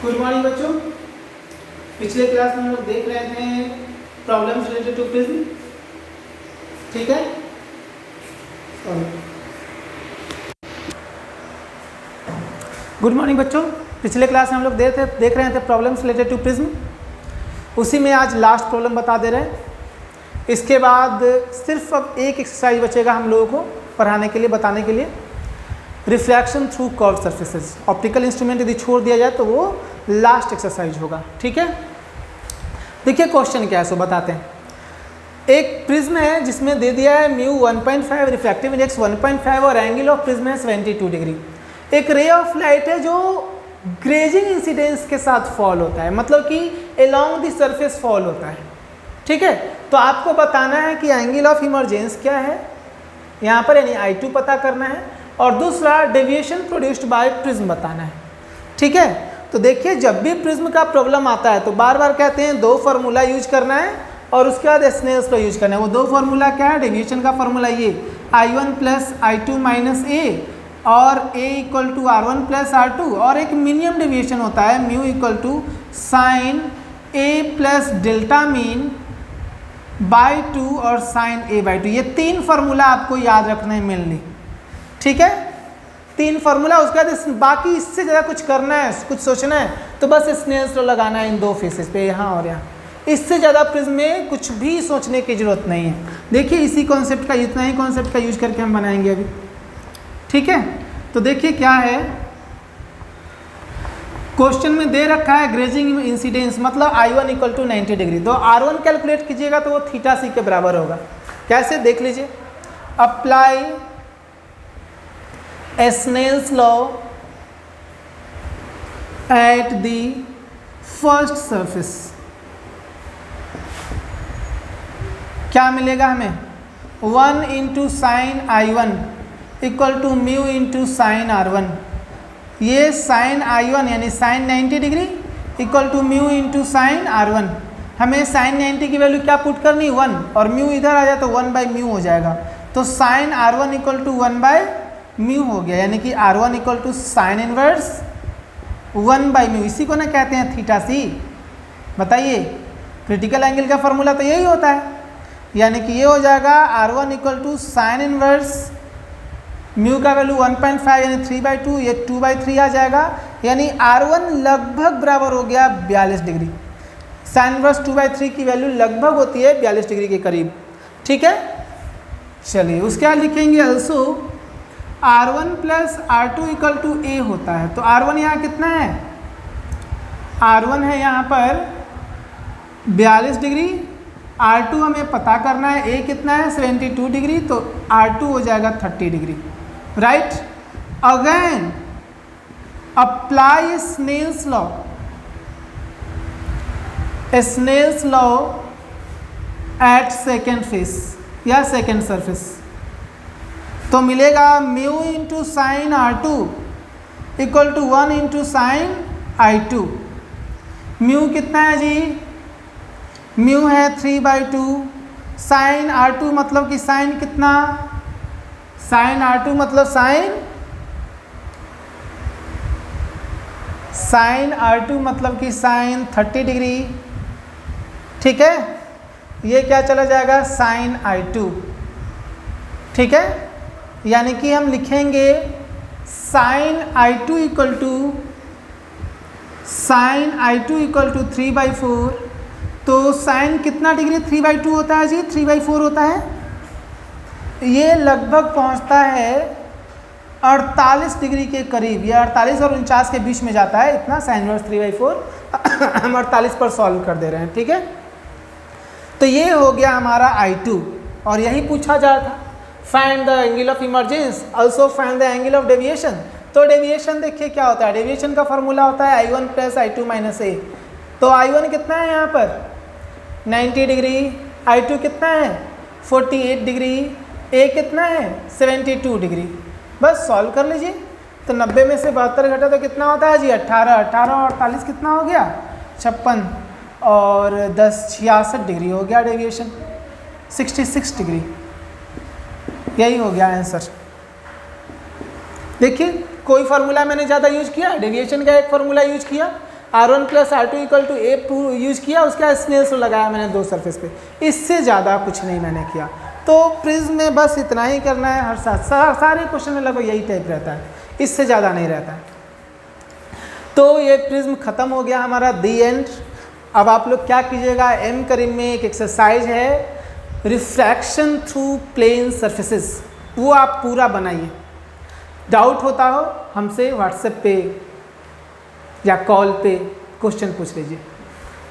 Good morning बच्चों। पिछले class में हम लोग देख रहे थे प्रॉब्लम्स रिलेटेड टू प्रिज्म, ठीक है। गुड मॉर्निंग बच्चों। पिछले क्लास में हम लोग देख रहे थे प्रॉब्लम्स रिलेटेड टू प्रिज्म। उसी में आज लास्ट प्रॉब्लम बता दे रहे हैं। इसके बाद सिर्फ अब एक एक्सरसाइज बचेगा हम लोगों को पढ़ाने के लिए, बताने के लिए। Refraction through curve surfaces. Optical instrument यदि छोड़ दिया जाए तो वो लास्ट एक्सरसाइज होगा, ठीक है। देखिए क्वेश्चन क्या है सो बताते हैं। एक प्रिज्म है जिसमें दे दिया है म्यू 1.5, रिफ्रैक्टिव इंडेक्स 1.5 और एंगल ऑफ प्रिज्म है 72 डिग्री। एक रे ऑफ लाइट है जो ग्रेजिंग इंसिडेंस के साथ फॉल होता है, मतलब कि अलोंग द सरफेस फॉल होता है, ठीक है। तो आपको बताना है कि एंगल ऑफ इमरजेंस क्या है यहाँ पर, यानी I2 पता करना है, और दूसरा डेविएशन प्रोड्यूस्ड बाय प्रिज्म बताना है, ठीक है। तो देखिए जब भी प्रिज्म का प्रॉब्लम आता है तो बार बार कहते हैं दो फार्मूला यूज करना है और उसके बाद स्नेल्स का यूज करना है। वो दो फार्मूला क्या है? डेविएशन का फार्मूला ये I1 प्लस I2 माइनस ए और A equal to R1 plus R2, और एक मिनिमम डेविएशन होता है mu equal to sine A plus delta mean by 2 और साइन A बाई 2। ये तीन फार्मूला आपको याद रखना है मेनली, ठीक है। तीन फार्मूला, उसके बाद बाकी इससे ज़्यादा कुछ करना है, कुछ सोचना है तो बस स्नेल्स लॉ लगाना है इन दो फेसेस पे, यहाँ और यहाँ। इससे ज़्यादा प्रिज्म में कुछ भी सोचने की ज़रूरत नहीं है। देखिए इसी कॉन्सेप्ट का, इतना ही कॉन्सेप्ट का यूज करके हम बनाएंगे अभी, ठीक है। तो देखिए क्या है क्वेश्चन में दे रखा है ग्रेजिंग इंसिडेंस, मतलब I1 इक्वल टू 90 डिग्री। तो R1 कैलकुलेट कीजिएगा तो वो थीटा सी के बराबर होगा। कैसे देख लीजिए। Apply Snell's law at the first surface। क्या मिलेगा हमें? 1 into sine I1 equal to mu into sine R1। ये साइन I1 यानी sine 90 degree equal to mu into sine R1। हमें साइन 90 की वैल्यू क्या पुट करनी? 1, और म्यू इधर आ जाए तो 1 बाई म्यू हो जाएगा। तो sine R1 equal to 1 by mu हो गया, यानी कि R1 equal to sine inverse 1 by mu. इसी को ना कहते हैं थीटा सी। बताइए क्रिटिकल एंगल का फॉर्मूला तो यही होता है, यानी कि ये हो जाएगा R1 equal to sine inverse mu का वैल्यू 1.5 यानी 3/2, ये 2/3 आ जाएगा, यानी R1 लगभग बराबर हो गया 42 डिग्री। साइन इनवर्स 2/3 की वैल्यू लगभग होती है 42 डिग्री के करीब, ठीक है। चलिए उसके बाद लिखेंगे also R1 plus R2 equal to A होता है। तो R1 यहाँ कितना है? R1 है यहाँ पर 42 डिग्री, R2 हमें पता करना है, A कितना है 72 डिग्री, तो R2 हो जाएगा 30 degree, right. Again apply Snell's law, Snell's law at second face या सेकेंड सरफेस। तो मिलेगा mu into sine R2 equal to 1 into sine I2। Mu कितना है जी? म्यू है 3/2। साइन R2 मतलब कि साइन कितना? साइन R2 मतलब साइन R2 मतलब कि साइन 30 डिग्री, ठीक है। ये क्या चला जाएगा? साइन I2, ठीक है। यानी कि हम लिखेंगे साइन I2 इक्वल टू 3/4। तो साइन कितना डिग्री 3/2 होता है जी? 3/4 होता है। ये लगभग पहुंचता है 48 डिग्री के करीब, ये 48 और 49 के बीच में जाता है, इतना साइन इनवर्स 3/4 हम 48 पर सॉल्व कर दे रहे हैं, ठीक है। तो ये हो गया हमारा I2, और यही पूछा जा रहा था, find the angle of emergence, also find the angle of deviation. तो डेविएशन देखिए क्या होता है। डेविएशन का फॉर्मूला होता है I1 प्लस I2 माइनस ए। तो I1 कितना है यहाँ पर? 90 डिग्री। I2 कितना है? 48 डिग्री। A कितना है? 72 डिग्री। बस सॉल्व कर लीजिए। तो 90 में से 72 घटा तो कितना होता है जी? 18। 18 और 48 कितना हो गया? 56, और 10 66 डिग्री हो गया डेविएशन, 66 डिग्री। यही हो गया आंसर। देखिए कोई फार्मूला मैंने ज़्यादा यूज किया, डेविएशन का एक फार्मूला यूज किया, R1 plus R2 equal to A use किया, उसके बाद स्नेल्स लॉ लगाया मैंने दो सरफेस पे, इससे ज़्यादा कुछ नहीं मैंने किया। तो प्रिज्म में बस इतना ही करना है हर साथ, सारे क्वेश्चन में लगभग यही टाइप रहता है, इससे ज़्यादा नहीं रहता है। तो ये प्रिज्म ख़त्म हो गया हमारा, दी एंड। अब आप लोग क्या कीजिएगा, एम करीम में एक एक्सरसाइज है रिफ्रैक्शन थ्रू प्लेन सरफेसेस, वो आप पूरा बनाइए। डाउट होता हो हमसे व्हाट्सएप पे या कॉल पे क्वेश्चन पूछ लीजिए,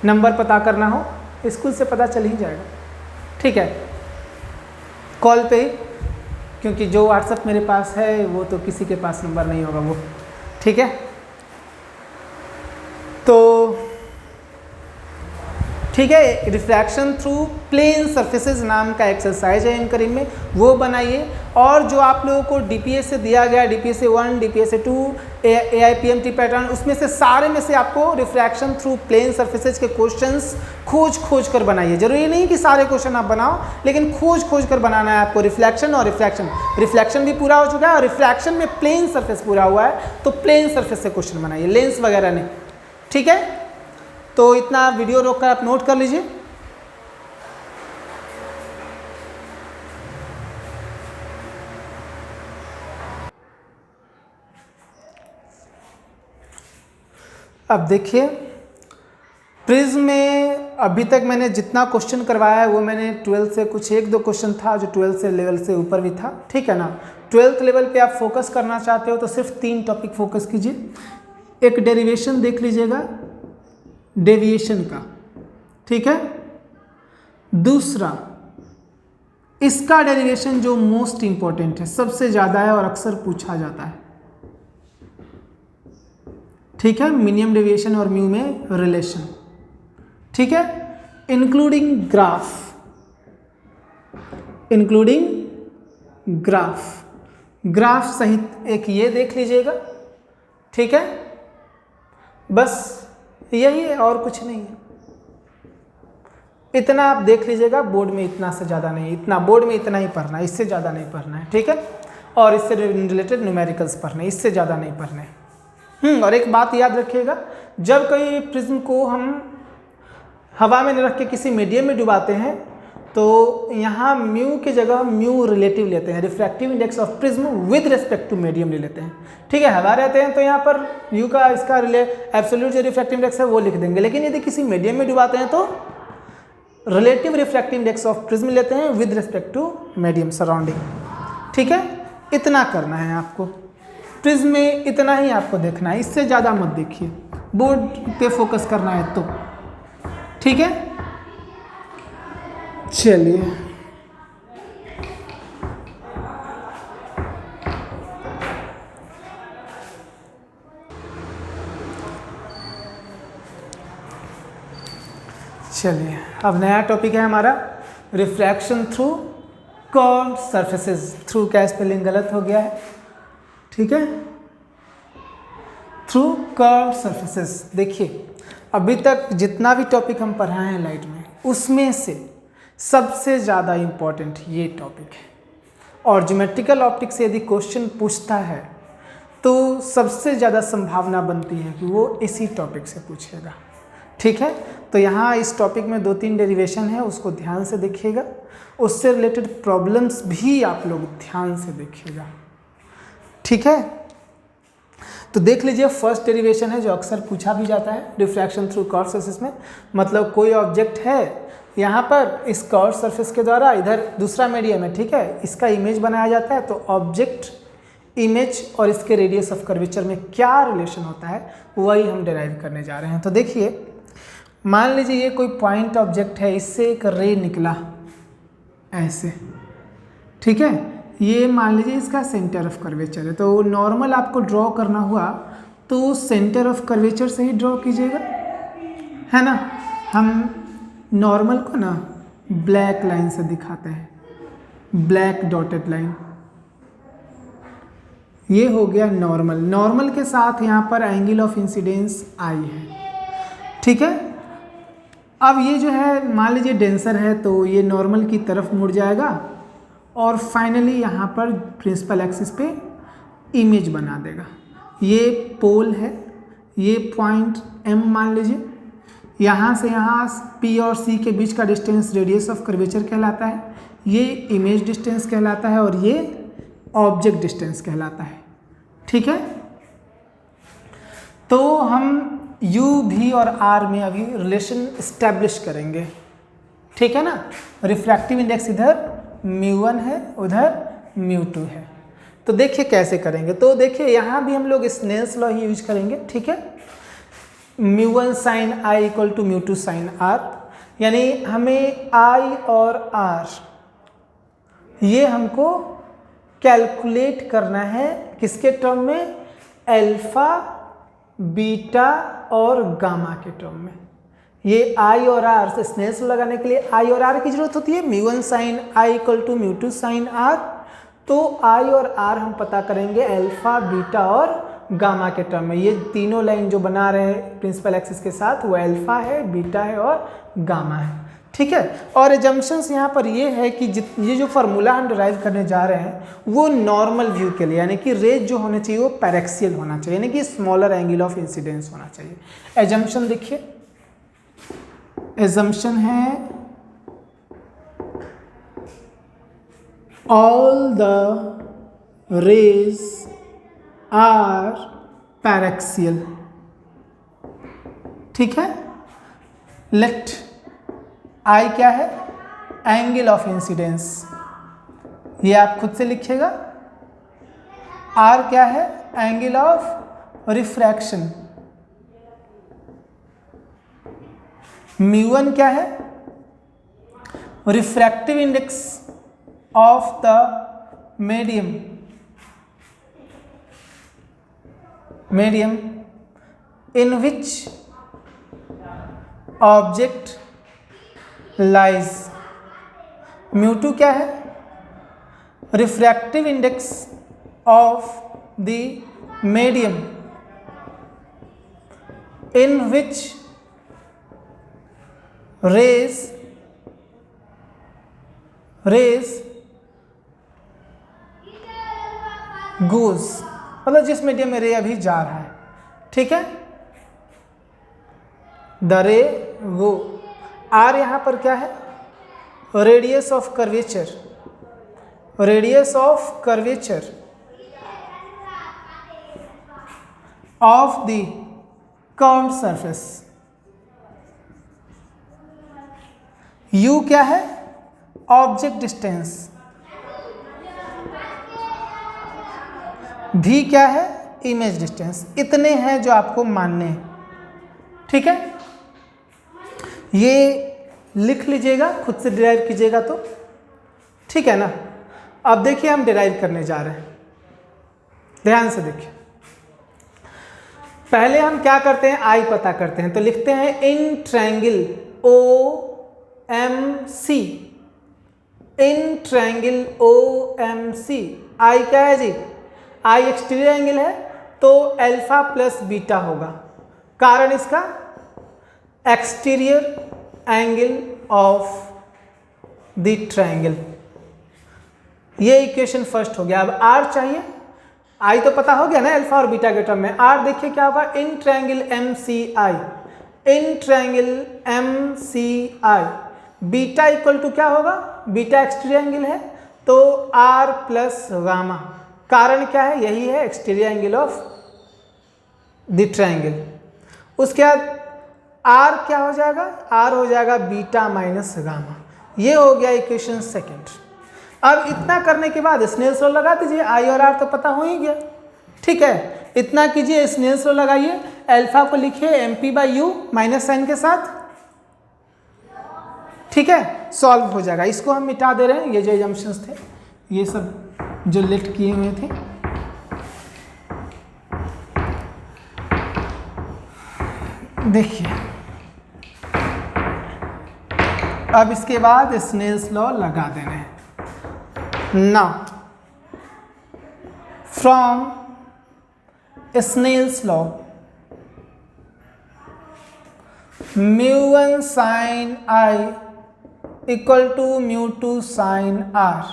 नंबर पता करना हो स्कूल से पता चल ही जाएगा, ठीक है, कॉल पे, क्योंकि जो व्हाट्सएप मेरे पास है वो तो किसी के पास नंबर नहीं होगा वो, ठीक है। तो ठीक है, रिफ्रैक्शन थ्रू प्लेन सरफेसेस नाम का एक्सरसाइज है करीम में, वो बनाइए। और जो आप लोगों को डीपीएस से दिया गया, डीपीएस 1, डीपीएस 2, एआईपीएमटी पैटर्न, उसमें से सारे में से आपको रिफ्रैक्शन थ्रू प्लेन सरफेसेस के क्वेश्चंस खोज कर बनाइए। जरूरी नहीं कि सारे क्वेश्चन आप बनाओ, लेकिन खोज कर बनाना है आपको। रिफ्लेक्शन और रिफ्लेक्शन भी पूरा हो चुका है, और रिफ्रैक्शन में प्लेन सरफेस पूरा हुआ है, तो प्लेन सरफेस से क्वेश्चन बनाइए, लेंस वगैरह नहीं, ठीक है। तो इतना वीडियो रोक कर आप नोट कर लीजिए। अब देखिए प्रिज्म में अभी तक मैंने जितना क्वेश्चन करवाया है वो मैंने 12th से कुछ 1-2 क्वेश्चन था जो 12th से लेवल से ऊपर भी था, ठीक है ना। 12th लेवल पे आप फोकस करना चाहते हो तो सिर्फ 3 टॉपिक फोकस कीजिए। एक डेरिवेशन देख लीजिएगा डेविएशन का, ठीक है। दूसरा इसका डेरिवेशन जो मोस्ट इंपॉर्टेंट है, सबसे ज़्यादा है और अक्सर पूछा जाता है, ठीक है, मिनिमम डेविएशन और म्यू में रिलेशन, ठीक है। इंक्लूडिंग ग्राफ सहित एक ये देख लीजिएगा, ठीक है। बस यही है और कुछ नहीं है, इतना आप देख लीजिएगा। बोर्ड में इतना से ज़्यादा नहीं, इतना बोर्ड में इतना ही पढ़ना है, इससे ज़्यादा नहीं पढ़ना है, ठीक है। और इससे रिलेटेड न्यूमेरिकल्स पढ़ने, इससे ज़्यादा नहीं पढ़ने। और एक बात याद रखिएगा, जब कोई प्रिज्म को हम हवा में रख के किसी मीडियम में डुबाते हैं तो यहाँ म्यू की जगह म्यू रिलेटिव लेते हैं, refractive index of prism with respect to medium ले लेते हैं, ठीक है। हवा रहते हैं तो यहाँ पर म्यू का इसका एब्सोल्यूट जो रिफ्रैक्टिव इंडेक्स है वो लिख देंगे, लेकिन यदि किसी मीडियम में डुबाते हैं तो relative refractive index of prism लेते हैं with respect to medium surrounding, ठीक है। इतना करना है आपको, प्रिज्म में इतना ही आपको देखना है, इससे ज़्यादा मत देखिए, बोर्ड पे फोकस करना है तो, ठीक है। चलिए अब नया टॉपिक है हमारा refraction through curved surfaces. Through का स्पेलिंग गलत हो गया है, ठीक है, थ्रू कर्व्ड सरफेसेस। देखिए अभी तक जितना भी टॉपिक हम पढ़ाए हैं लाइट में, उसमें से सबसे ज़्यादा इम्पॉर्टेंट ये टॉपिक है, और ज्योमेट्रिकल ऑप्टिक्स से यदि क्वेश्चन पूछता है तो सबसे ज़्यादा संभावना बनती है कि वो इसी टॉपिक से पूछेगा, ठीक है। तो यहाँ इस टॉपिक में 2-3 डेरिवेशन है, उसको ध्यान से देखिएगा, उससे रिलेटेड प्रॉब्लम्स भी आप लोग ध्यान से देखिएगा, ठीक है। तो देख लीजिए, फर्स्ट डेरिवेशन है जो अक्सर पूछा भी जाता है रिफ्रैक्शन थ्रू कर्व्ड सरफेस में। मतलब कोई ऑब्जेक्ट है यहाँ पर, इस कर्व्ड सरफेस के द्वारा इधर दूसरा मीडियम है, ठीक है, इसका इमेज बनाया जाता है, तो ऑब्जेक्ट इमेज और इसके रेडियस ऑफ कर्वेचर में क्या रिलेशन होता है वही हम डिराइव करने जा रहे हैं। तो देखिए मान लीजिए ये कोई पॉइंट ऑब्जेक्ट है, इससे एक रे निकला ऐसे, ठीक है, ये मान लीजिए इसका सेंटर ऑफ कर्वेचर है। तो नॉर्मल आपको ड्रॉ करना हुआ तो सेंटर ऑफ कर्वेचर से ही ड्रॉ कीजिएगा, है ना। हम नॉर्मल को ना ब्लैक लाइन से दिखाते हैं, ब्लैक डॉटेड लाइन, ये हो गया नॉर्मल। नॉर्मल के साथ यहाँ पर एंगल ऑफ इंसिडेंस आई है, ठीक है। अब ये जो है मान लीजिए डेंसर है, तो ये नॉर्मल की तरफ मुड़ जाएगा और फाइनली यहाँ पर प्रिंसिपल एक्सिस पे इमेज बना देगा। ये पोल है, ये पॉइंट M मान लीजिए, यहाँ से यहाँ P और C के बीच का डिस्टेंस रेडियस ऑफ कर्वेचर कहलाता है, ये इमेज डिस्टेंस कहलाता है और ये ऑब्जेक्ट डिस्टेंस कहलाता है। ठीक है, तो हम U, V और R में अभी रिलेशन इस्टेब्लिश करेंगे। ठीक है ना, रिफ्रैक्टिव इंडेक्स इधर μ1 है, उधर μ2 है। तो देखिए कैसे करेंगे। तो देखिए यहाँ भी हम लोग स्नेल्स लॉ ही यूज करेंगे। ठीक है, μ1 sin I equal to μ2 sin R, यानी हमें I और R ये हमको कैलकुलेट करना है किसके टर्म में, अल्फा, बीटा और गामा के टर्म में। ये I और R से स्नेल्स लगाने के लिए I और R की जरूरत होती है। μ1 sin I equal to μ2 sin R, तो I और R हम पता करेंगे अल्फा, बीटा और गामा के टर्म में। ये तीनों लाइन जो बना रहे हैं प्रिंसिपल एक्सिस के साथ, वो अल्फा है, बीटा है और गामा है। ठीक है, और एजम्पशंस यहाँ पर ये है कि ये जो फार्मूला हम डिराइव करने जा रहे हैं वो नॉर्मल व्यू के लिए, यानी कि रेज जो होने चाहिए वो पैरेक्सियल होना चाहिए, यानी कि स्मॉलर एंगल ऑफ इंसिडेंस होना चाहिए। एजम्पशन देखिए, एजम्पशन है all the rays are paraxial. ठीक है, लेट आई क्या है, एंगल ऑफ इंसिडेंस, ये आप खुद से लिखिएगा। आर क्या है, एंगल ऑफ रिफ्रैक्शन। μ1 क्या है, refractive index of the medium in which object lies. μ2 क्या है, refractive index of the medium in which rays goes, मतलब जिस मीडियम में रे अभी जा रहा है। ठीक है, द रे गो। आर यहाँ पर क्या है, radius of curvature, radius of curvature of the curved surface. You क्या है, ऑब्जेक्ट डिस्टेंस। भी क्या है, इमेज डिस्टेंस। इतने हैं जो आपको मानने हैं। ठीक है, ये लिख लीजिएगा, खुद से डिराइव कीजिएगा तो ठीक है ना। अब देखिए हम डिराइव करने जा रहे हैं, ध्यान से देखिए। पहले हम क्या करते हैं, आई पता करते हैं, तो लिखते हैं in triangle OMC, in triangle OMC आई क्या है जी, आई एक्सटीरियर एंगल है तो अल्फा प्लस बीटा होगा, कारण इसका exterior angle of the triangle. ये इक्वेशन फर्स्ट हो गया। अब आर चाहिए, आई तो पता हो गया ना अल्फा और बीटा के टर्म में। आर देखिए क्या होगा, in triangle MCI, in triangle MCI beta equal to क्या होगा, बीटा एक्सटीरियर एंगल है तो आर प्लस गामा, कारण क्या है, यही है exterior angle of the triangle. उसके बाद आर क्या हो जाएगा, आर हो जाएगा बीटा माइनस गामा। ये हो गया इक्वेशन सेकंड। अब इतना करने के बाद स्नेल्स लॉ लगा दीजिए, आई और आर तो पता हो ही गया। ठीक है, इतना कीजिए, स्नेल्स लॉ लगाइए, अल्फा को लिखिए MP/U माइनस साइन के साथ। ठीक है, सॉल्व हो जाएगा। इसको हम मिटा दे रहे हैं, ये जो एजम्पशंस थे ये सब जो लेट किए हुए थे। देखिए अब इसके बाद स्नेल्स लॉ लगा देने हैं। Now from Snell's law μ1 sin I equal to μ2 sin R।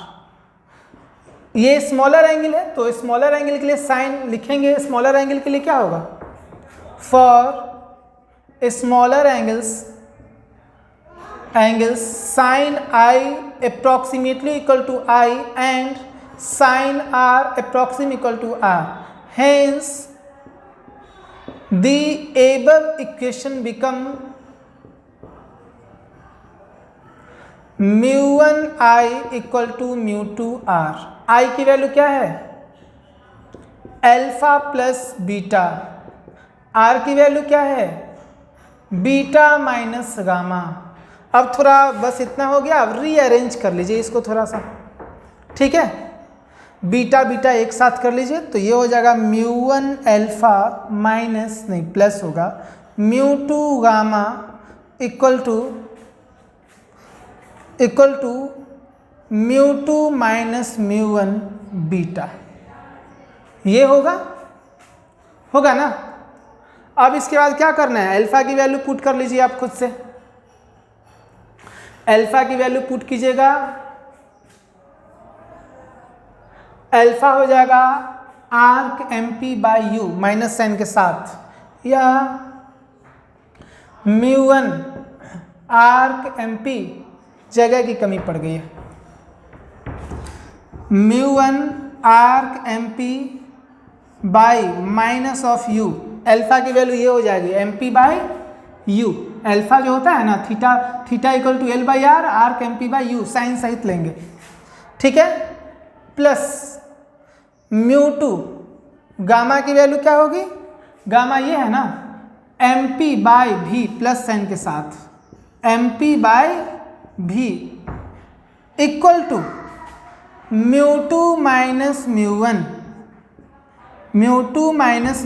ये स्मॉलर एंगल है तो स्मॉलर एंगल के लिए साइन लिखेंगे, स्मॉलर एंगल के लिए क्या होगा, for smaller angles sin I approximately equal to I and sin R approximately equal to R. Hence the above equation become mu1 I equal to mu2 R. I की value क्या है? Alpha plus beta. R की value क्या है? Beta minus gamma. अब थोड़ा बस इतना हो गया. अब रीअरेंज कर लीजिए इसको थोड़ा सा, ठीक है. बीटा बीटा एक साथ कर लीजिए तो ये हो जाएगा mu1 अल्फा माइनस नहीं प्लस होगा mu2 gamma equal to mu2 minus mu1 beta. ये होगा ना. अब इसके बाद क्या करना है? अल्फा की वैल्यू पुट कर लीजिए आप खुद से. अल्फा की वैल्यू पुट कीजिएगा. अल्फा हो जाएगा arc MP by u minus sign के साथ, या mu1 आर्क MP जगह की कमी पड़ गई है. mu1 arc MP by minus of you. Alpha की वैल्यू ये हो जाएगी MP बाई यू. अल्फा जो होता है ना theta equal to L by R, arc MP by u sign सहित लेंगे, ठीक है. प्लस mu2 गामा की वैल्यू क्या होगी? गामा ये है ना MP by v plus sign के साथ, MP by v equal to mu2 minus mu1. mu2 minus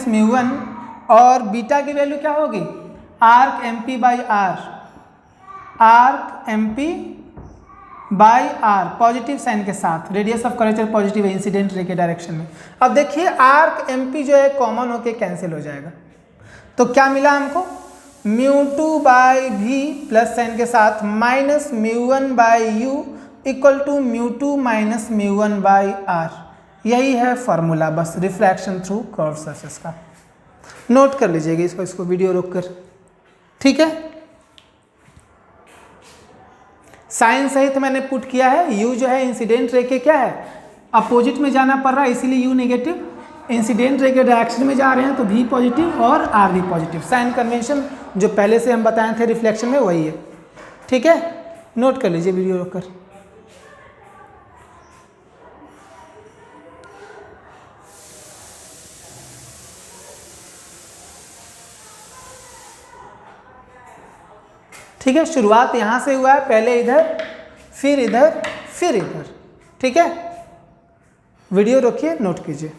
mu1 और बीटा की वैल्यू क्या होगी? Arc MP by R, arc MP by R positive sign के साथ. रेडियस ऑफ कर्वेचर पॉजिटिव है incident ray के डायरेक्शन में. अब देखिए आर्क MP जो है कॉमन होके कैंसिल हो जाएगा. तो क्या मिला हमको? mu2 by v plus sign के साथ minus mu1 by u equal to mu2 minus mu1 by R. यही है फॉर्मूला बस रिफ्रैक्शन थ्रू कर्व सरफेस का. नोट कर लीजिएगा इसको वीडियो रोक कर, ठीक है. साइन सहित मैंने पुट किया है. यू जो है इंसिडेंट रे के क्या है? अपोजिट में जाना पड़ रहा है इसीलिए यू नेगेटिव. इंसिडेंट रे के डायरेक्शन में जा रहे हैं तो भी पॉजिटिव और आर भी पॉजिटिव. साइन कन्वेंशन जो पहले से हम बताए थे रिफ्लेक्शन में वही है, ठीक है. नोट कर लीजिए वीडियो रोक कर. ठीक है. शुरुआत यहां से हुआ है, पहले इधर फिर इधर फिर इधर, ठीक है. वीडियो रोकिए, नोट कीजिए.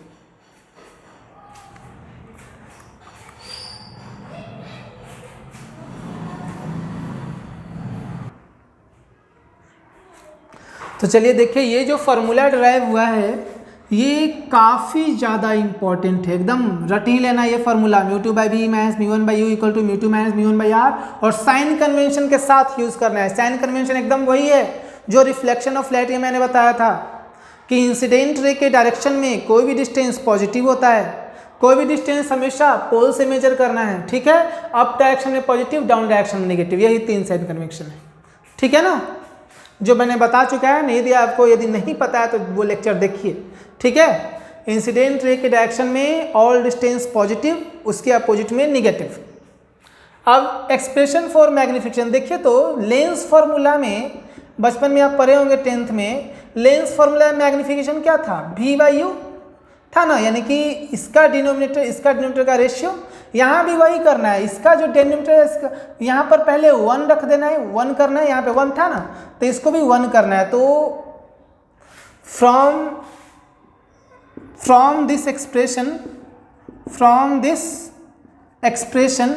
तो चलिए देखिए ये जो फॉर्मूला डिराइव हुआ है ये काफ़ी ज़्यादा इंपॉर्टेंट है. एकदम रट ही लेना ये formula. mu2 by v minus mu1 by u equal to mu2 minus mu1 by R. और साइन कन्वेंशन के साथ यूज़ करना है. साइन कन्वेंशन एकदम वही है जो रिफ्लेक्शन ऑफ लाइट ये मैंने बताया था कि इंसिडेंट रे के डायरेक्शन में कोई भी डिस्टेंस पॉजिटिव होता है, कोई भी डिस्टेंस हमेशा पोल से मेजर करना है, ठीक है. अप डायरेक्शन में पॉजिटिव, डाउन डायरेक्शन में नेगेटिव. यही 3 साइन कन्वेंशन है, ठीक है ना, जो मैंने बता चुका है. नहीं दिया आपको, यदि नहीं पता है तो वो लेक्चर देखिए, ठीक है. इंसिडेंट रे के डायरेक्शन में ऑल डिस्टेंस पॉजिटिव, उसके अपोजिट में नेगेटिव. अब एक्सप्रेशन फॉर मैग्निफिकेशन देखिए तो लेंस फॉर्मूला में बचपन में आप पढ़े होंगे 10th में. लेंस फॉर्मूला मैग्निफिकेशन क्या था? v बाई यू था ना, यानी कि इसका डिनोमिनेटर का रेशियो. यहाँ भी वही करना है. इसका जो डिनोमिनेटर है इसका यहाँ पर पहले 1 रख देना है, 1 करना है. यहाँ पे 1 था ना तो इसको भी 1 करना है. तो फ्रॉम दिस एक्सप्रेशन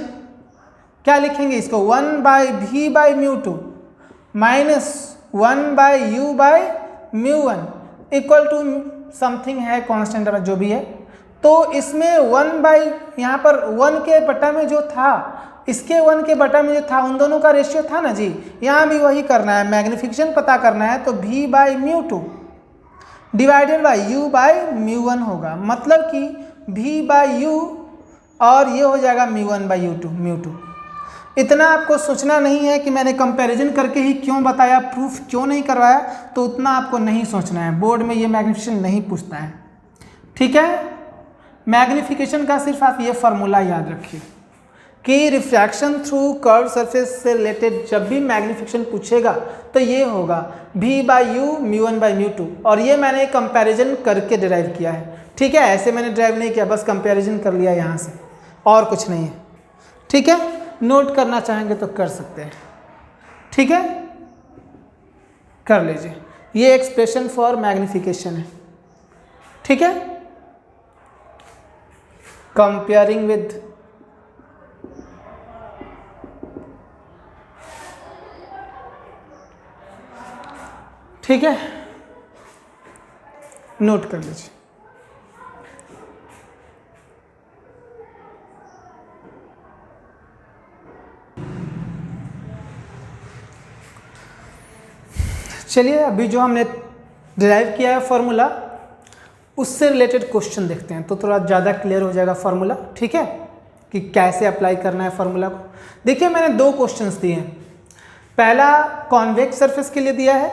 क्या लिखेंगे इसको? 1 by v by mu2 minus 1 by u by mu1 equal to something है कांस्टेंट जो भी है. तो इसमें 1 बाई यहाँ पर 1 के बटा में जो था, इसके 1 के बटा में जो था, उन दोनों का रेशियो था ना जी. यहाँ भी वही करना है, मैग्निफिकेशन पता करना है. तो v by mu2 divided by u by μ1 होगा, मतलब कि v बाय u और ये हो जाएगा μ1 बाय μ2। इतना आपको सोचना नहीं है कि मैंने कंपैरिजन करके ही क्यों बताया, प्रूफ क्यों नहीं करवाया, तो उतना आपको नहीं सोचना है। बोर्ड में ये मैग्निफिकेशन नहीं पूछता है, ठीक है। मैग्निफिकेशन का सिर्फ आप ये फार्मूला याद रखिए कि रिफ्रैक्शन थ्रू कर्व सरफेस से रिलेटेड जब भी मैग्निफिकेशन पूछेगा तो ये होगा v बाई यू μ1 बाई μ2, और ये मैंने कंपैरिजन करके डिराइव किया है, ठीक है। ऐसे मैंने डिराइव नहीं किया, बस कंपैरिजन कर लिया यहाँ से, और कुछ नहीं है, ठीक है। नोट करना चाहेंगे तो कर सकते हैं, ठीक है, कर लीजिए। ये एक्सप्रेशन फॉर मैग्निफिकेशन है, ठीक है। कंपेयरिंग विद ठीक है, नोट कर लीजिए। चलिए अभी जो हमने डिराइव किया है फॉर्मूला, उससे रिलेटेड क्वेश्चन देखते हैं तो थोड़ा ज़्यादा क्लियर हो जाएगा फॉर्मूला, ठीक है, कि कैसे अप्लाई करना है फॉर्मूला को। देखिए मैंने दो क्वेश्चंस दिए हैं, पहला कॉन्वेक्स सरफेस के लिए दिया है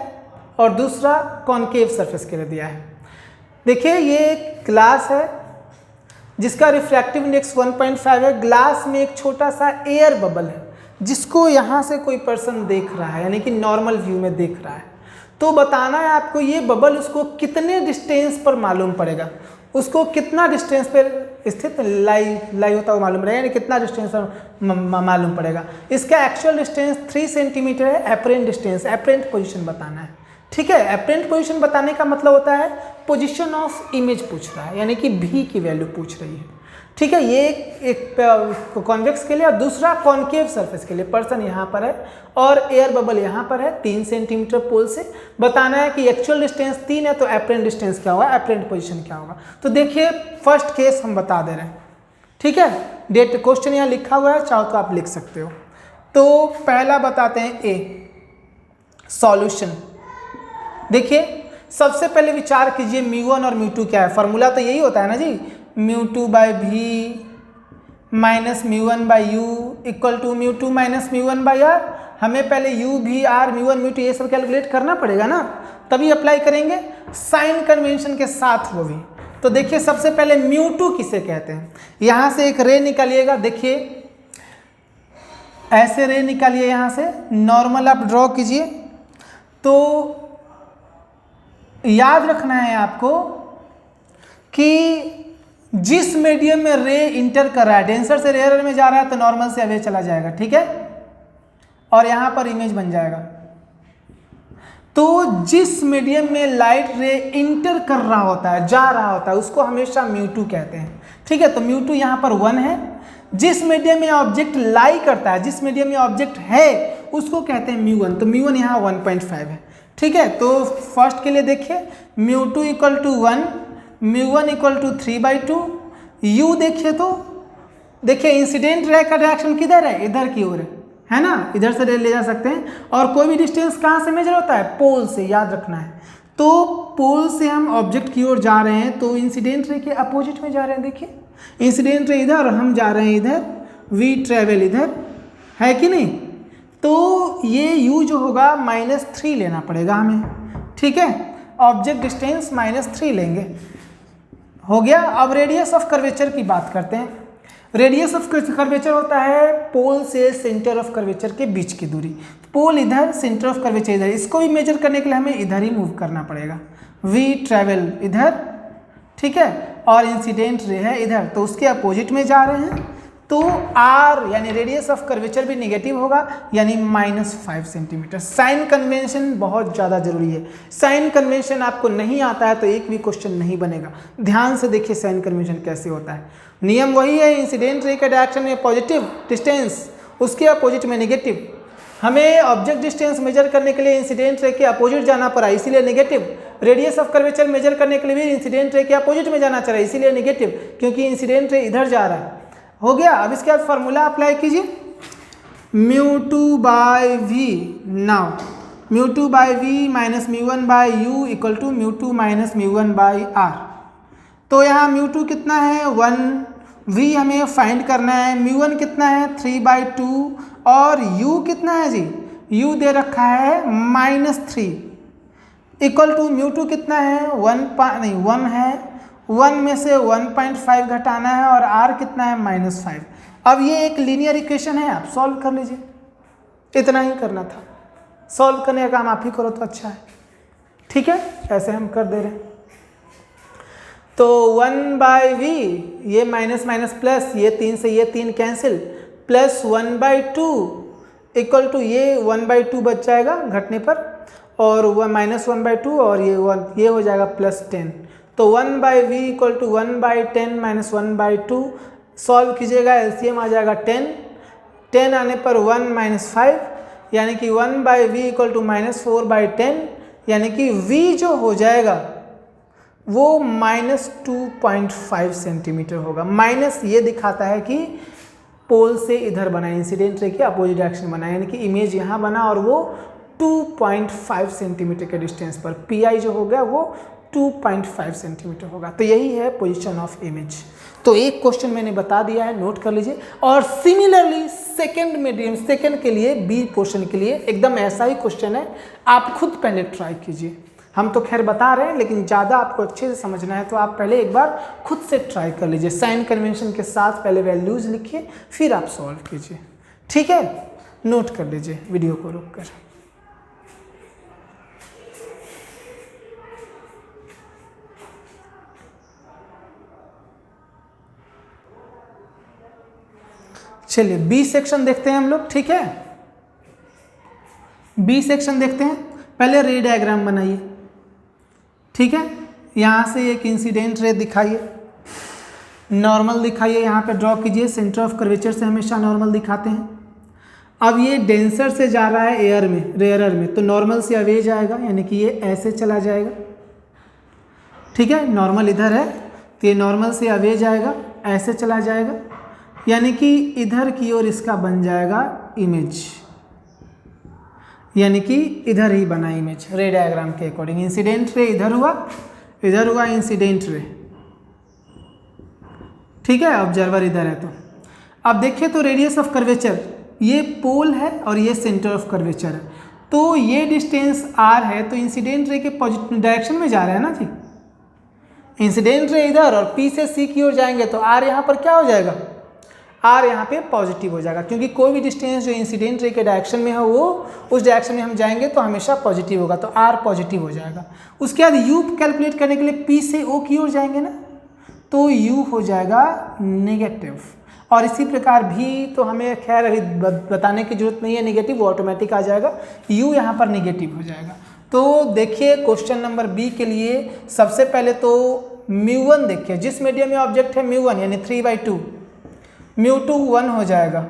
और दूसरा कॉनकेव सरफेस के लिए दिया है। देखिए ये एक ग्लास है जिसका रिफ्रैक्टिव इंडेक्स 1.5 है। ग्लास में एक छोटा सा एयर बबल है जिसको यहाँ से कोई पर्सन देख रहा है, यानी कि नॉर्मल व्यू में देख रहा है। तो बताना है आपको ये बबल उसको कितने डिस्टेंस पर मालूम पड़ेगा, उसको कितना डिस्टेंस पर स्थित लाई होता हुआ मालूम रहेगा, यानी कितना डिस्टेंस पर मालूम पड़ेगा। इसका एक्चुअल डिस्टेंस 3 सेंटीमीटर है, एपरेंट डिस्टेंस, एपरेंट पोजीशन बताना है, ठीक है। एपरेंट पोजीशन बताने का मतलब होता है पोजीशन ऑफ इमेज पूछ रहा है, यानी कि भी की वैल्यू पूछ रही है, ठीक है। ये एक कॉन्वेक्स के लिए, और दूसरा कॉनकेव सरफेस के लिए। पर्सन यहाँ पर है और एयर बबल यहाँ पर है 3 सेंटीमीटर पोल से। बताना है कि एक्चुअल डिस्टेंस 3 है तो एपरेंट डिस्टेंस क्या होगा, एपरेंट पोजीशन क्या होगा। तो देखिए फर्स्ट केस हम बता दे रहे हैं, ठीक है। डेट क्वेश्चन यहाँ लिखा हुआ है, चाहो तो आप लिख सकते हो। तो पहला बताते हैं ए, सॉल्यूशन। देखिए सबसे पहले विचार कीजिए μ1 और μ2 क्या है। फार्मूला तो यही होता है ना जी, μ2 by v minus μ1 by u equal to μ2 minus μ1 by r. हमें पहले u भी r μ1 μ2 ये सब कैलकुलेट करना पड़ेगा ना, तभी अप्लाई करेंगे साइन कन्वेंशन के साथ वो भी। तो देखिए सबसे पहले μ2 किसे कहते हैं, यहाँ से एक रे निकालिएगा। देखिए ऐसे रे निकालिए, यहाँ से नॉर्मल आप ड्रॉ कीजिए। तो याद रखना है आपको कि जिस मीडियम में रे इंटर कर रहा है, डेंसर से रेयर में जा रहा है तो नॉर्मल से अवे चला जाएगा, ठीक है, और यहाँ पर इमेज बन जाएगा। तो जिस मीडियम में लाइट रे इंटर कर रहा होता है, जा रहा होता है, उसको हमेशा μ2 कहते हैं, ठीक है। तो μ2 यहाँ पर 1 है। जिस मीडियम में ऑब्जेक्ट लाई करता है, जिस मीडियम में ऑब्जेक्ट है, उसको कहते हैं μ1। तो μ1 यहाँ 1.5 है, ठीक है। तो फर्स्ट के लिए देखिए μ2 equal to 1, μ1 equal to 3/2। u देखिए तो देखिए इंसिडेंट रे का डायरेक्शन किधर है, इधर की ओर है ना, इधर से रे ले जा सकते हैं। और कोई भी डिस्टेंस कहाँ से मेजर होता है, पोल से, याद रखना है। तो पोल से हम ऑब्जेक्ट की ओर जा रहे हैं तो इंसिडेंट रे के अपोजिट में जा रहे हैं। देखिए इंसिडेंट रे इधर और हम जा रहे हैं इधर, वी ट्रेवल इधर, है कि नहीं। तो ये u जो होगा -3 लेना पड़ेगा हमें, ठीक है। ऑब्जेक्ट डिस्टेंस -3 लेंगे, हो गया। अब रेडियस ऑफ कर्वेचर की बात करते हैं। रेडियस ऑफ कर्वेचर होता है पोल से सेंटर ऑफ कर्वेचर के बीच की दूरी। पोल इधर, सेंटर ऑफ कर्वेचर इधर, इसको भी मेजर करने के लिए हमें इधर ही मूव करना पड़ेगा। वी ट्रेवल इधर, ठीक है, और इंसिडेंट रे है इधर, तो उसके अपोजिट में जा रहे हैं। तो r यानी रेडियस ऑफ कर्वेचर भी नेगेटिव होगा, यानी -5 सेंटीमीटर। साइन कन्वेंशन बहुत ज़्यादा जरूरी है। साइन कन्वेंशन आपको नहीं आता है तो एक भी क्वेश्चन नहीं बनेगा। ध्यान से देखिए साइन कन्वेंशन कैसे होता है। नियम वही है, इंसिडेंट रे के डायरेक्शन में पॉजिटिव डिस्टेंस, उसके अपोजिट में नेगेटिव। हमें ऑब्जेक्ट डिस्टेंस मेजर करने के लिए इंसिडेंट रे के अपोजिट जाना पड़ा, इसीलिए negative. Radius of curvature measure करने के लिए भी इंसिडेंट रे के अपोजिट में जाना चाहिए, इसीलिए नेगेटिव, क्योंकि इंसिडेंट रे इधर जा रहा है। हो गया। अब इसके बाद फार्मूला अप्लाई कीजिए, μ2 by v. Now mu 2 by v minus mu 1 by u equal to mu 2 minus mu 1 by r. तो यहाँ म्यू 2 कितना है 1, वी हमें फाइंड करना है, म्यू 1 कितना है 3/2 और u कितना है जी, u दे रखा है -3 इक्वल टू म्यू 2 कितना है 1 है, 1 में से 1.5 घटाना है और r कितना है -5। अब ये एक लीनियर इक्वेशन है, आप सॉल्व कर लीजिए, इतना ही करना था। सॉल्व करने का काम आप ही करो तो अच्छा है, ठीक है, ऐसे हम कर दे रहे हैं। तो 1/v, ये माइनस माइनस प्लस, ये 3 से ये 3 कैंसिल, प्लस 1/2 इक्वल टू ये 1/2 बच जाएगा घटने पर, और वह -1/2 और ये 1, ये हो जाएगा +10। तो 1/v equal to 1/10 minus 1/2, solve कीजिएगा, एलसीएम आ जाएगा 10, 10 आने पर 1 - 5, यानी कि 1/v इक्वल टू -4/10, यानी कि v जो हो जाएगा वो -2.5 सेंटीमीटर होगा। माइनस ये दिखाता है कि पोल से इधर बना, इंसिडेंट रे के अपोजिट डायरेक्शन बना, यानी कि इमेज यहाँ बना और वो 2.5 सेंटीमीटर के डिस्टेंस पर, पी जो हो गया वो 2.5 सेंटीमीटर होगा। तो यही है पोजीशन ऑफ इमेज। तो एक क्वेश्चन मैंने बता दिया है, नोट कर लीजिए। और सिमिलरली सेकंड के लिए, बी पोर्शन के लिए एकदम ऐसा ही क्वेश्चन है, आप खुद पहले ट्राई कीजिए। हम तो खैर बता रहे हैं, लेकिन ज़्यादा आपको अच्छे से समझना है तो आप पहले एक बार खुद से ट्राई कर लीजिए। साइन कन्वेंशन के साथ पहले वैल्यूज लिखिए, फिर आप सॉल्व कीजिए, ठीक है। नोट कर लीजिए वीडियो को रोककर। चलिए बी सेक्शन देखते हैं हम लोग, ठीक है। बी सेक्शन देखते हैं, पहले रे डायग्राम बनाइए, ठीक है। यहाँ से एक इंसिडेंट रे दिखाइए, नॉर्मल दिखाइए, यहाँ पे ड्रॉ कीजिए, सेंटर ऑफ कर्वेचर से हमेशा नॉर्मल दिखाते हैं। अब ये डेंसर से जा रहा है एयर में, रेयरर में, तो नॉर्मल से अवे जाएगा, यानी कि ये ऐसे चला जाएगा, ठीक है। नॉर्मल इधर है तो ये नॉर्मल से अवे जाएगा, ऐसे चला जाएगा, यानी कि इधर की ओर इसका बन जाएगा इमेज, यानी कि इधर ही बना इमेज रे डायग्राम के अकॉर्डिंग। इंसिडेंट रे इधर हुआ इंसिडेंट रे, ठीक है। ऑब्जर्वर इधर है। तो अब देखिए, तो रेडियस ऑफ कर्वेचर, ये पोल है और ये सेंटर ऑफ कर्वेचर है, तो ये डिस्टेंस r है, तो इंसिडेंट रे के पॉजिटिव डायरेक्शन में जा रहा है ना जी। इंसिडेंट रे इधर और p से c की ओर जाएंगे तो r यहाँ पर क्या हो जाएगा, r यहाँ पे पॉजिटिव हो जाएगा, क्योंकि कोई भी डिस्टेंस जो इंसिडेंट रे के डायरेक्शन में है वो उस डायरेक्शन में हम जाएंगे तो हमेशा पॉजिटिव होगा, तो r पॉजिटिव हो जाएगा। उसके बाद u कैलकुलेट करने के लिए p से o की ओर जाएंगे ना, तो u हो जाएगा नेगेटिव। और इसी प्रकार भी, तो हमें खैर अभी बताने की जरूरत नहीं है, नेगेटिव वो ऑटोमेटिक आ जाएगा, u यहाँ पर नेगेटिव हो जाएगा। तो देखिए क्वेश्चन नंबर बी के लिए सबसे पहले तो μ1 देखिए, जिस मीडियम में ऑब्जेक्ट है μ1 यानी 3/2, μ2 1 हो जाएगा,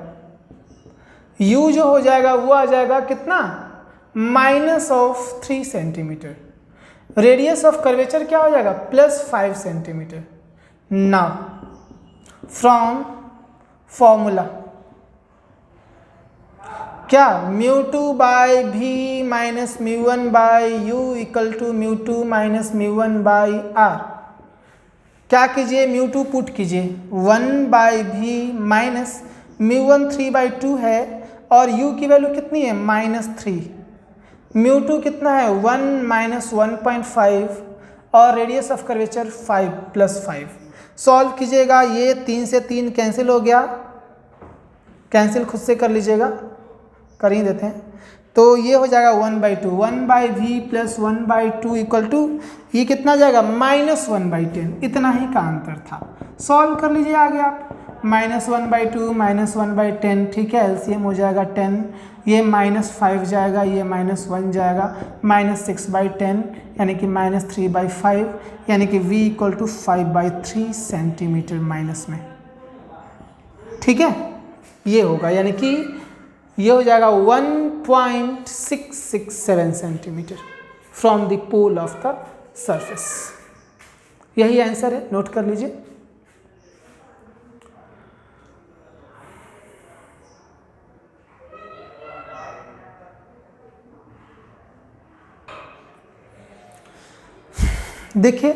u जो हो जाएगा वो आ जाएगा कितना -3 सेंटीमीटर। रेडियस ऑफ कर्वेचर क्या हो जाएगा +5 सेंटीमीटर। नाउ फ्रॉम फॉर्मूला क्या μ2 by v minus μ1 by u equal to μ2 minus μ1 by r। क्या कीजिए, μ2 पुट कीजिए, 1/v माइनस μ1 3/2 है और u की वैल्यू कितनी है -3, μ2 कितना है 1 - 1.5 और रेडियस ऑफ कर्वेचर 5 + 5। सॉल्व कीजिएगा, ये 3 से 3 कैंसिल हो गया, कैंसिल खुद से कर लीजिएगा, कर ही देते हैं। तो ये हो जाएगा 1/2, 1/v प्लस 1/2 इक्वल टू, ये कितना जाएगा -1/10, इतना ही का अंतर था। सॉल्व कर लीजिए आगे आप, -1/2 -1/10, ठीक है। एलसीएम हो जाएगा 10, ये -5 जाएगा, ये -1 जाएगा, -6/10 यानी कि -3/5, यानी कि v equal to 5/3 centimetre minus में, ठीक है। ये होगा, यानी कि ये हो जाएगा 1.667 centimetre from the pole of the surface. यही आंसर है, नोट कर लीजिए। देखिए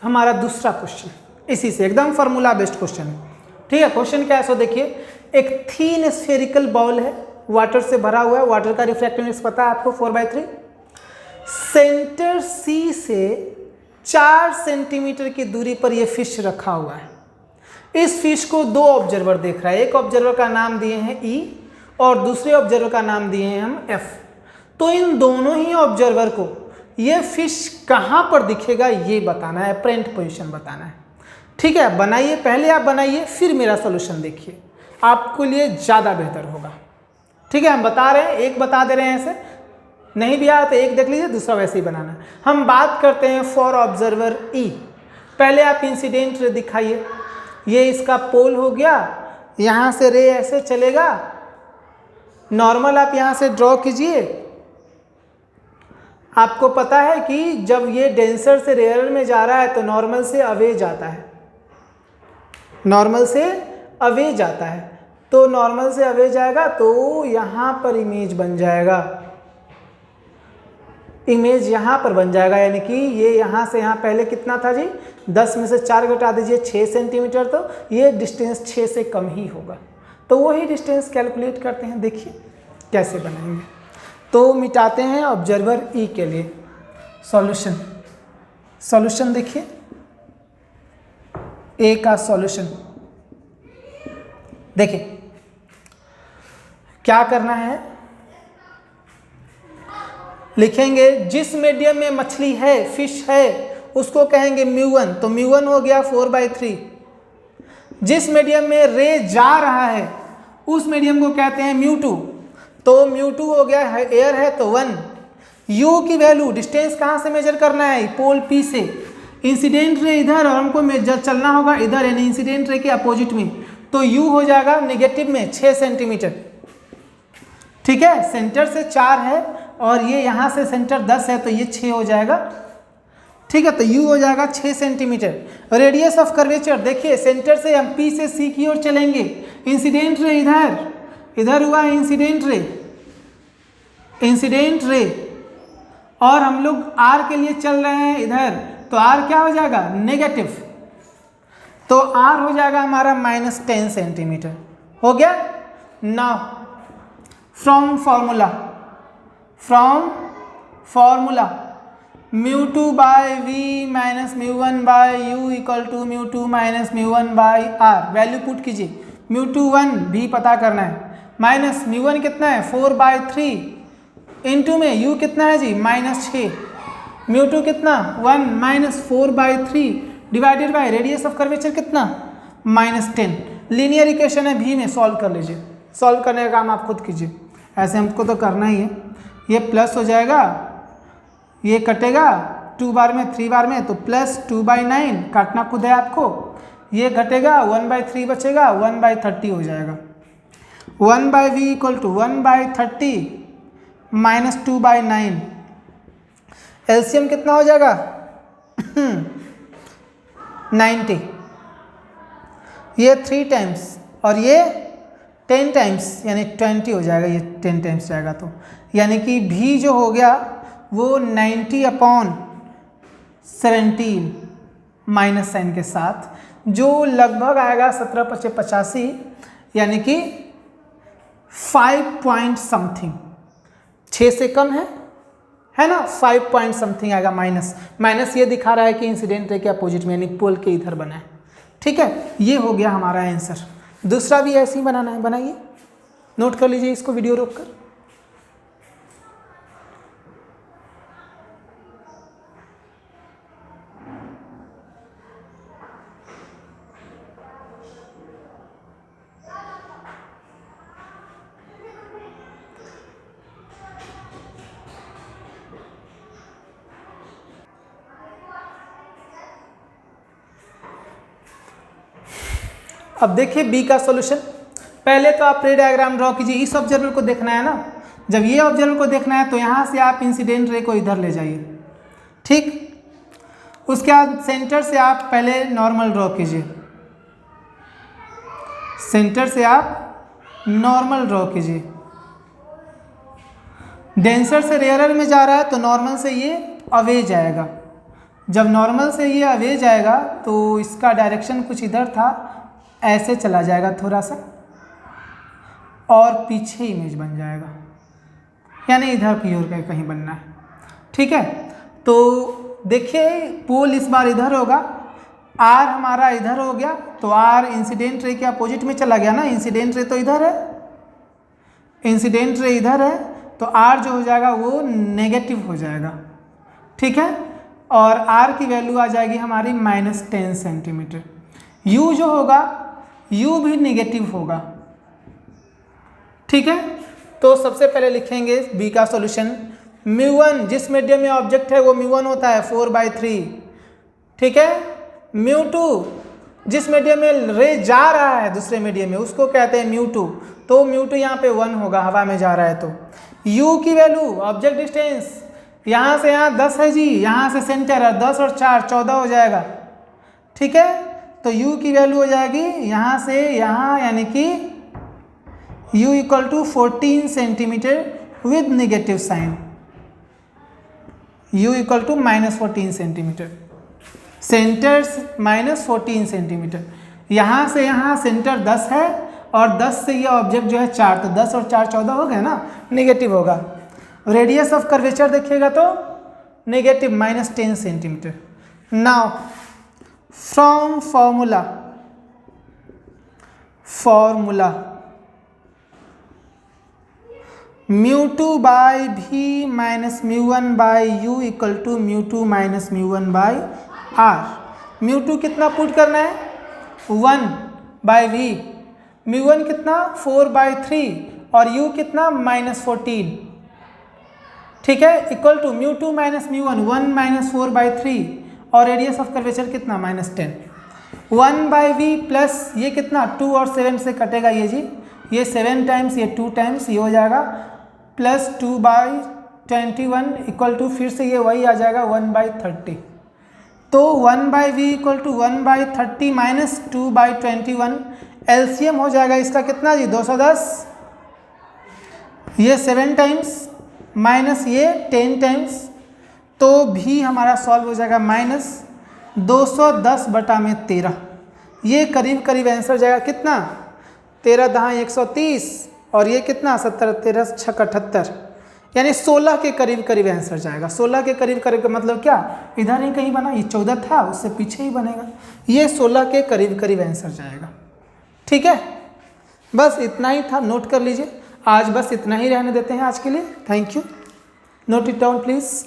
हमारा दूसरा क्वेश्चन इसी से एकदम फार्मूला बेस्ड क्वेश्चन है। ठीक है, क्वेश्चन क्या है सो देखिए, एक थीन स्फेरिकल बॉल है, वाटर से भरा हुआ है, वाटर का रिफ्रैक्टिव इंडेक्स पता है आपको 4/3, सेंटर सी से 4 सेंटीमीटर की दूरी पर यह फिश रखा हुआ है। इस फिश को 2 ऑब्जर्वर देख रहा है, एक ऑब्जर्वर का नाम दिए हैं ई और दूसरे ऑब्जर्वर का नाम दिए हैं हम एफ। तो इन दोनों ही ऑब्जर्वर को ये फिश कहाँ पर दिखेगा ये बताना है, अपरेंट पोजीशन बताना है। ठीक है, बनाइए, पहले आप बनाइए फिर मेरा सॉल्यूशन देखिए, आपके लिए ज़्यादा बेहतर होगा। ठीक है, हम बता रहे हैं, एक बता दे रहे हैं, ऐसे नहीं भी आया तो एक देख लीजिए, दूसरा वैसे ही बनाना। हम बात करते हैं फॉर ऑब्जर्वर ई। पहले आप इंसिडेंट रे दिखाइए, ये इसका पोल हो गया, यहाँ से रे ऐसे चलेगा, नॉर्मल आप यहाँ से ड्रॉ कीजिए। आपको पता है कि जब ये डेंसर से रेयर में जा रहा है तो नॉर्मल से अवे जाता है, नॉर्मल से अवे जाता है, तो नॉर्मल से अवे जाएगा तो यहाँ पर इमेज बन जाएगा, इमेज यहाँ पर बन जाएगा, यानी कि ये यहाँ से यहाँ पहले कितना था जी, 10 में से 4 घटा दीजिए 6 सेंटीमीटर, तो ये डिस्टेंस 6 से कम ही होगा। तो वही डिस्टेंस कैलकुलेट करते हैं, देखिए कैसे बनाएंगे। तो मिटाते हैं ऑब्जर्वर ई के लिए सॉल्यूशन, सॉल्यूशन देखिए ए का सॉल्यूशन। देखिए क्या करना है, लिखेंगे जिस मीडियम में मछली है, फिश है, उसको कहेंगे μ1, तो μ1 हो गया 4/3। जिस मीडियम में रे जा रहा है उस मीडियम को कहते हैं μ2, तो μ2 हो गया, एयर है तो 1। u की वैल्यू, डिस्टेंस कहाँ से मेजर करना है, पोल P से, इंसिडेंट रे इधर और हमको मेजर चलना होगा इधर, यानी इंसिडेंट रे के अपोजिट में, तो u हो जाएगा नेगेटिव में 6 सेंटीमीटर। ठीक है, सेंटर से 4 है और ये यहाँ से सेंटर 10 है, तो ये 6 हो जाएगा। ठीक है, तो u हो जाएगा 6 सेंटीमीटर। रेडियस ऑफ कर्वेचर देखिए, सेंटर से हम P से C की ओर चलेंगे, इंसिडेंट रे इधर, इधर हुआ इंसिडेंट रे, इंसिडेंट रे, और हम लोग r के लिए चल रहे हैं इधर, तो r क्या हो जाएगा, नेगेटिव, तो r हो जाएगा हमारा -10 सेंटीमीटर। हो गया। Now from formula, from formula μ2 by v minus μ1 by u equal to μ2 minus μ1 by r। Value put कीजिए, μ2 1 भी पता करना है, माइनस μ1 कितना है 4/3, इंटू में u कितना है जी -6, μ2 कितना 1 minus 4/3 divided by radius of curvature कितना -10। लीनियर इक्वेशन है, भी में सॉल्व कर लीजिए, सॉल्व करने का काम आप खुद कीजिए, ऐसे हमको तो करना ही है। ये प्लस हो जाएगा, ये कटेगा 2 बार में 3 बार में, तो प्लस 2/9 काटना खुद है आपको, ये घटेगा 1/3 बचेगा, 1/30 हो जाएगा। 1/v equal to 1/30 minus 2/9, LCM कितना हो जाएगा 90, ये 3 टाइम्स और ये 10 टाइम्स यानी 20 हो जाएगा, ये 10 टाइम्स जाएगा, तो यानी कि भी जो हो गया वो 90/17 माइनस साइन के साथ, जो लगभग आएगा 17/85, यानी कि 5 पॉइंट समथिंग, 6 से कम है ना, 5 पॉइंट समथिंग आएगा। माइनस माइनस ये दिखा रहा है कि इंसिडेंट रे के अपोजिट में, यानी पोल के इधर बना है। ठीक है, ये हो गया हमारा आंसर। दूसरा भी ऐसे ही बनाना है, बनाइए, नोट कर लीजिए इसको वीडियो रोककर। अब देखिए बी का सॉल्यूशन। पहले तो आप रे डायग्राम ड्रॉ कीजिए, इस ऑब्जर्वर को देखना है ना, जब ये ऑब्जर्वर को देखना है तो यहाँ से आप इंसिडेंट रे को इधर ले जाइए। ठीक, उसके बाद सेंटर से आप पहले नॉर्मल ड्रॉ कीजिए, सेंटर से आप नॉर्मल ड्रॉ कीजिए। डेंसर से रेयरर में जा रहा है तो नॉर्मल से ये अवे जाएगा, जब नॉर्मल से ये अवे जाएगा तो इसका डायरेक्शन कुछ इधर था, ऐसे चला जाएगा थोड़ा सा और पीछे इमेज बन जाएगा, यानी इधर की ओर कहीं बनना है। ठीक है, तो देखिए पोल इस बार इधर होगा, आर हमारा इधर हो गया, तो आर इंसिडेंट रे के अपोजिट में चला गया ना, इंसिडेंट रे तो इधर है, इंसिडेंट रे इधर है, तो आर जो हो जाएगा वो नेगेटिव हो जाएगा। ठीक है, और आर की वैल्यू आ जाएगी हमारी -10 सेंटीमीटर। यू जो होगा, यू भी नेगेटिव होगा। ठीक है, तो सबसे पहले लिखेंगे बी का सॉल्यूशन। μ1 जिस मीडियम में ऑब्जेक्ट है वो μ1 होता है 4/3। ठीक है, μ2 जिस मीडियम में रे जा रहा है दूसरे मीडियम में उसको कहते हैं μ2, तो μ2 यहाँ पे 1 होगा, हवा में जा रहा है। तो u की वैल्यू, ऑब्जेक्ट डिस्टेंस यहाँ से यहाँ 10 है जी, यहाँ से सेंटर है 10 और 4 14 हो जाएगा। ठीक है, तो u की वैल्यू हो जाएगी यहाँ से यहाँ, यानी कि u = 14 centimetre with negative sign, u = -14 centimetre, centre -14 centimetre. यहाँ से यहाँ सेंटर 10 है और 10 से ये ऑब्जेक्ट जो है 4, तो 10 और 4 14 हो गए ना, नेगेटिव होगा। रेडियस ऑफ कर्वेचर देखिएगा तो negative -10 centimetre. Now from formula μ2/v -μ1/u = μ2 - μ1/r। μ2 कितना पुट करना है, 1/v, μ1 कितना 4/3 और u कितना -14। ठीक है, इक्वल टू μ2 - μ1, 1 - 4/3 और रेडियस ऑफ कर्वेचर कितना -10। 1/v प्लस ये कितना 2 और 7 से कटेगा ये जी, ये 7 टाइम्स ये 2 टाइम्स ये हो जाएगा, प्लस 2/21 इक्वल टू फिर से ये वही आ जाएगा 1/30। तो 1/v = 1/30 माइनस 2/21, एलसीएम हो जाएगा इसका कितना जी 210, ये 7 टाइम्स माइनस ये 10 टाइम्स, तो भी हमारा सॉल्व हो जाएगा -210/13। ये करीब करीब आंसर जाएगा कितना 13 × 130 और ये कितना 70 13 × 6 = 78, यानी 16 के करीब करीब आंसर जाएगा। 16 के करीब करीब का मतलब क्या, इधर ही कहीं बना, ये 14 था उससे पीछे ही बनेगा, ये 16 के करीब करीब आंसर जाएगा। ठीक है, बस इतना ही था, नोट कर लीजिए। आज बस इतना ही रहने देते हैं आज के लिए। Thank you, note it down please.